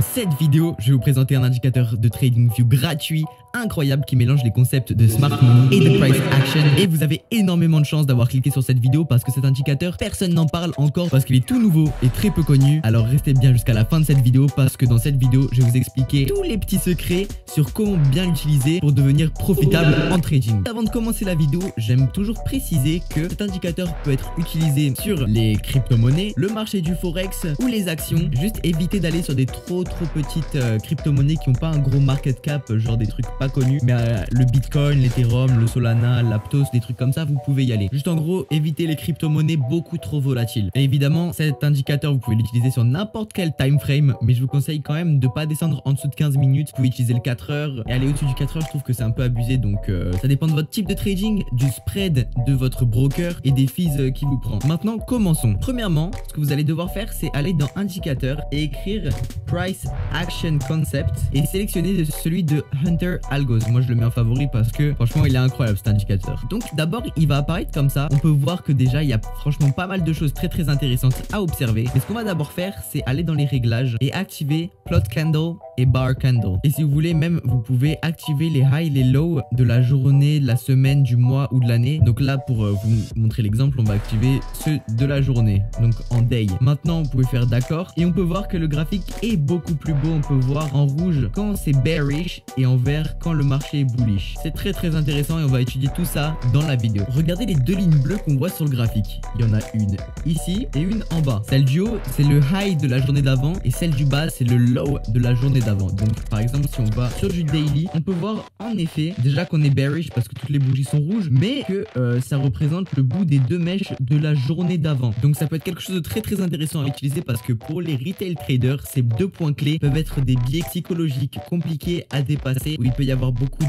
cette vidéo, je vais vous présenter un indicateur de TradingView gratuit, incroyable, qui mélange les concepts de Smart Money et de Price Action. Et vous avez énormément de chance d'avoir cliqué sur cette vidéo parce que cet indicateur, personne n'en parle encore parce qu'il est tout nouveau et très peu connu. Alors restez bien jusqu'à la fin de cette vidéo parce que dans cette vidéo, je vais vous expliquer tous les petits secrets sur comment bien l'utiliser pour devenir profitable en trading. Avant de commencer la vidéo, j'aime toujours préciser que cet indicateur peut être utilisé sur les crypto-monnaies, le marché du forex ou les actions. Juste évitez d'aller sur des trop petites crypto-monnaies qui n'ont pas un gros market cap, genre des trucs pas connus, mais le Bitcoin, l'Ethereum, le Solana, l'Aptos, des trucs comme ça, vous pouvez y aller. Juste en gros, évitez les crypto-monnaies beaucoup trop volatiles. Et évidemment, cet indicateur, vous pouvez l'utiliser sur n'importe quel time frame, mais je vous conseille quand même de pas descendre en dessous de 15 minutes. Vous pouvez utiliser le 4 heures et aller au-dessus du 4 heures, je trouve que c'est un peu abusé, donc ça dépend de votre type de trading, du spread de votre broker et des fees qui vous prend. Maintenant, commençons. Premièrement, ce que vous allez devoir faire, c'est aller dans indicateur et écrire Price Action Concept et sélectionner celui de Hunter Algos. Moi je le mets en favori parce que franchement il est incroyable cet indicateur. Donc d'abord il va apparaître comme ça. On peut voir que déjà il y a franchement pas mal de choses très intéressantes à observer. Mais ce qu'on va d'abord faire, c'est aller dans les réglages et activer Plot Candle et Bar Candle. Et si vous voulez même, vous pouvez activer les high, les low de la journée, de la semaine, du mois ou de l'année. Donc là, pour vous montrer l'exemple, on va activer ceux de la journée, donc en day. Maintenant, vous pouvez faire d'accord et on peut voir que le graphique est beaucoup plus beau. On peut voir en rouge quand c'est bearish et en vert quand le marché est bullish. C'est très intéressant et on va étudier tout ça dans la vidéo. Regardez les deux lignes bleues qu'on voit sur le graphique. Il y en a une ici et une en bas. Celle du haut, c'est le high de la journée d'avant et celle du bas, c'est le low de la journée d'avant. Donc par exemple, si on va sur du daily, on peut voir en effet déjà qu'on est bearish parce que toutes les bougies sont rouges, mais que ça représente le bout des deux mèches de la journée d'avant. Donc ça peut être quelque chose de très intéressant à utiliser parce que pour les retail traders, ces deux points clés peuvent être des biais psychologiques compliqués à dépasser, où il peut y avoir beaucoup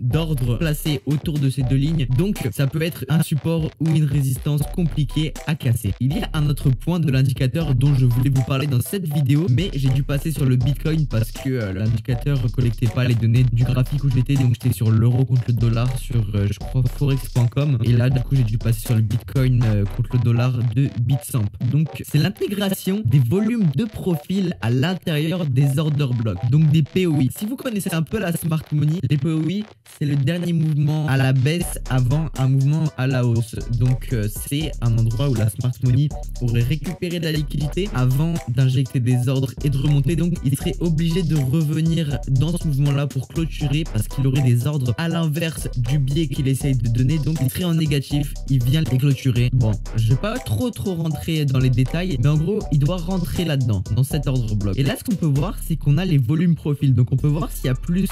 d'ordres placés autour de ces deux lignes. Donc ça peut être un support ou une résistance compliquée à casser. Il y a un autre point de l'indicateur dont je voulais vous parler dans cette vidéo, mais j'ai dû passer sur le Bitcoin parce que l'indicateur ne collectait pas les données du graphique où j'étais, donc j'étais sur l'euro contre le dollar sur je crois forex.com, et là du coup j'ai dû passer sur le Bitcoin contre le dollar de Bitstamp. Donc c'est l'intégration des volumes de profil à l'intérieur des order blocks, donc des POI. Si vous connaissez un peu la Smart Money, les POI c'est le dernier mouvement à la baisse avant un mouvement à la hausse. Donc c'est un endroit où la Smart Money aurait récupéré de la liquidité avant d'injecter des ordres et de remonter, donc il serait obligé de revenir dans ce mouvement là pour clôturer parce qu'il aurait des ordres à l'inverse du biais qu'il essaye de donner, donc il serait en négatif, il vient les clôturer. Bon, je vais pas trop rentrer dans les détails, mais en gros il doit rentrer là-dedans, dans cet ordre bloc. Et là ce qu'on peut voir, c'est qu'on a les volumes profils, donc on peut voir s'il y a plus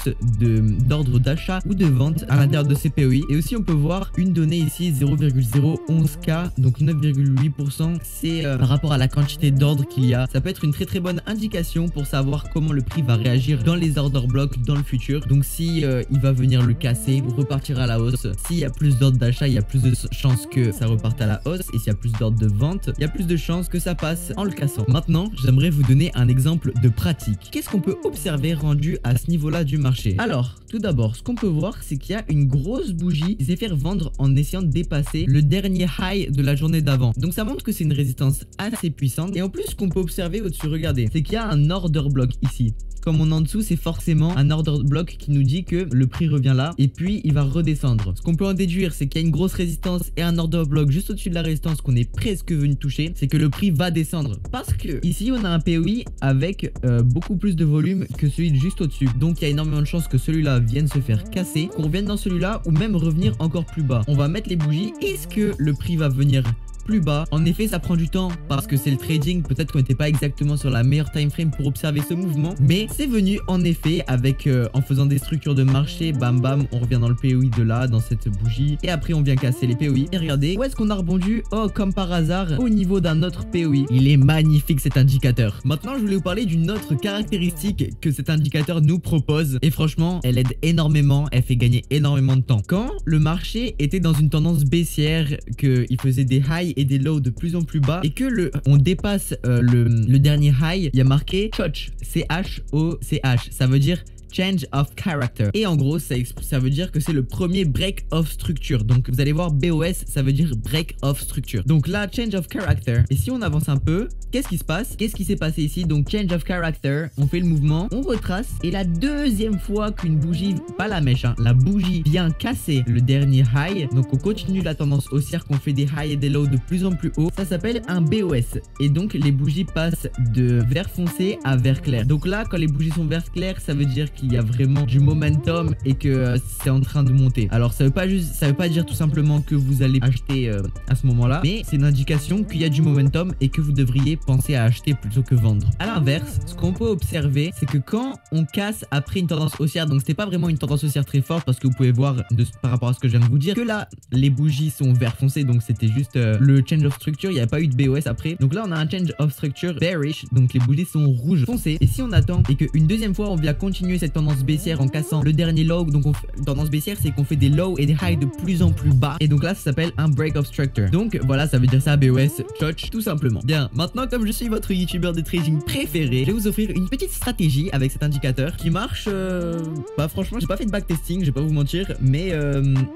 d'ordres d'achat ou de vente à l'intérieur de ces POI. Et aussi on peut voir une donnée ici, 0,011K, donc 9,8%, c'est par rapport à la quantité d'ordres qu'il y a. Ça peut être une très bonne indication pour savoir comment le prix va réagir dans les order blocks dans le futur. Donc si il va venir le casser ou repartir à la hausse, s'il y a plus d'ordres d'achat, il y a plus de chances que ça reparte à la hausse, et s'il y a plus d'ordres de vente, il y a plus de chances que ça passe en le cassant. Maintenant, j'aimerais vous donner un exemple de pratique. Qu'est-ce qu'on peut observer rendu à ce niveau-là du marché? Alors, tout d'abord, ce qu'on peut voir, c'est qu'il y a une grosse bougie qui s'est fait vendre en essayant de dépasser le dernier high de la journée d'avant. Donc ça montre que c'est une résistance assez puissante. Et en plus, ce qu'on peut observer au-dessus, regardez, c'est qu'il y a un order block ici. Comme on est en dessous, c'est forcément un order block qui nous dit que le prix revient là et puis il va redescendre. Ce qu'on peut en déduire, c'est qu'il y a une grosse résistance et un order block juste au-dessus de la résistance qu'on est presque venu toucher, c'est que le prix va descendre. Parce que ici on a un POI avec beaucoup plus de volume que celui juste au-dessus. Donc il y a énormément de chances que celui-là vienne se faire casser, qu'on revienne dans celui-là ou même revenir encore plus bas. On va mettre les bougies. Est-ce que le prix va venir plus bas? En effet, ça prend du temps parce que c'est le trading. Peut-être qu'on n'était pas exactement sur la meilleure time frame pour observer ce mouvement, mais c'est venu en effet avec en faisant des structures de marché, bam on revient dans le POI de là, dans cette bougie, et après on vient casser les POI. Et regardez, où est-ce qu'on a rebondi? Oh, comme par hasard, au niveau d'un autre POI. Il est magnifique cet indicateur. Maintenant, je voulais vous parler d'une autre caractéristique que cet indicateur nous propose, et franchement, elle aide énormément, elle fait gagner énormément de temps. Quand le marché était dans une tendance baissière, qu'il faisait des highs et des lows de plus en plus bas, et que on dépasse le dernier high, il y a marqué CHOCH, C-H-O-C-H, ça veut dire change of character. Et en gros, ça veut dire que c'est le premier break of structure. Donc vous allez voir BOS, ça veut dire break of structure. Donc là, change of character. Et si on avance un peu, qu'est-ce qui se passe? Qu'est-ce qui s'est passé ici? Donc change of character, on fait le mouvement, on retrace. Et la deuxième fois qu'une bougie, pas la mèche, hein, la bougie vient casser le dernier high, donc on continue la tendance haussière, qu'on fait des high et des lows de plus en plus haut, ça s'appelle un BOS. Et donc les bougies passent de vert foncé à vert clair. Donc là, quand les bougies sont vert clair, ça veut dire qu'il y a vraiment du momentum et que c'est en train de monter. Alors ça veut pas dire tout simplement que vous allez acheter à ce moment-là, mais c'est une indication qu'il y a du momentum et que vous devriez penser à acheter plutôt que vendre. À l'inverse, ce qu'on peut observer, c'est que quand on casse après une tendance haussière, donc c'était pas vraiment une tendance haussière très forte, parce que vous pouvez voir par rapport à ce que je viens de vous dire, que là les bougies sont vert foncé, donc c'était juste le change of structure, il n'y a pas eu de BOS après. Donc là on a un change of structure bearish, donc les bougies sont rouges foncé. Et si on attend et qu'une deuxième fois on vient continuer cette tendance baissière en cassant le dernier low, donc tendance baissière, c'est qu'on fait des lows et des highs de plus en plus bas, et donc là ça s'appelle un break of structure. Donc voilà, ça veut dire ça, BOS, church, tout simplement. Bien, maintenant comme je suis votre youtubeur de trading préféré, je vais vous offrir une petite stratégie avec cet indicateur qui marche, bah franchement j'ai pas fait de backtesting, je vais pas vous mentir, mais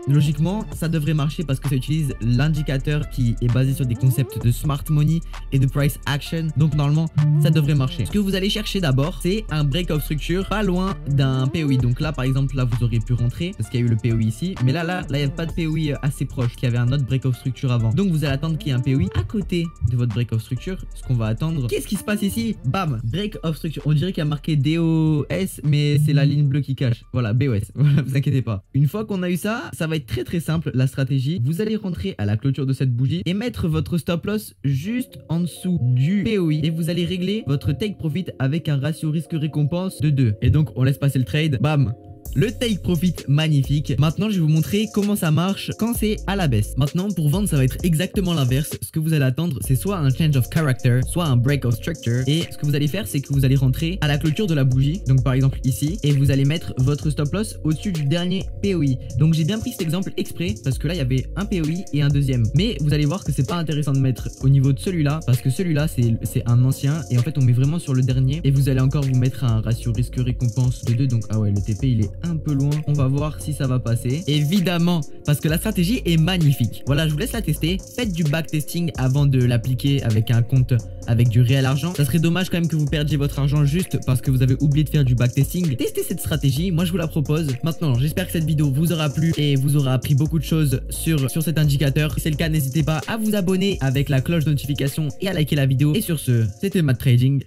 logiquement ça devrait marcher parce que ça utilise l'indicateur qui est basé sur des concepts de smart money et de price action, donc normalement ça devrait marcher. Ce que vous allez chercher d'abord, c'est un break of structure pas loin d'un POI. Donc là par exemple, là vous auriez pu rentrer parce qu'il y a eu le POI ici, mais là il n'y a pas de POI assez proche, qu'il y avait un autre break of structure avant. Donc vous allez attendre qu'il y ait un POI à côté de votre break of structure. Ce qu'on va attendre, qu'est-ce qui se passe ici? Bam, break of structure. On dirait qu'il y a marqué DOS, mais c'est la ligne bleue qui cache. Voilà, BOS. Voilà, vous inquiétez pas. Une fois qu'on a eu ça, ça va être très simple la stratégie. Vous allez rentrer à la clôture de cette bougie et mettre votre stop loss juste en dessous du POI, et vous allez régler votre take profit avec un ratio risque récompense de 2. Et donc on laisse passer le trade. Bam, le take profit magnifique. Maintenant je vais vous montrer comment ça marche quand c'est à la baisse. Maintenant pour vendre ça va être exactement l'inverse. Ce que vous allez attendre, c'est soit un change of character, soit un break of structure. Et ce que vous allez faire, c'est que vous allez rentrer à la clôture de la bougie, donc par exemple ici, et vous allez mettre votre stop loss au-dessus du dernier POI. Donc j'ai bien pris cet exemple exprès parce que là il y avait un POI et un deuxième, mais vous allez voir que c'est pas intéressant de mettre au niveau de celui-là parce que celui-là c'est un ancien, et en fait on met vraiment sur le dernier, et vous allez encore vous mettre un ratio risque récompense de 2. Donc ah ouais, le TP il est un peu loin, on va voir si ça va passer, évidemment, parce que la stratégie est magnifique. Voilà, je vous laisse la tester. Faites du backtesting avant de l'appliquer avec un compte avec du réel argent. Ça serait dommage quand même que vous perdiez votre argent juste parce que vous avez oublié de faire du backtesting. Testez cette stratégie, moi je vous la propose. Maintenant j'espère que cette vidéo vous aura plu et vous aura appris beaucoup de choses sur cet indicateur. Si c'est le cas, n'hésitez pas à vous abonner avec la cloche de notification et à liker la vidéo. Et sur ce, c'était Matt Trading.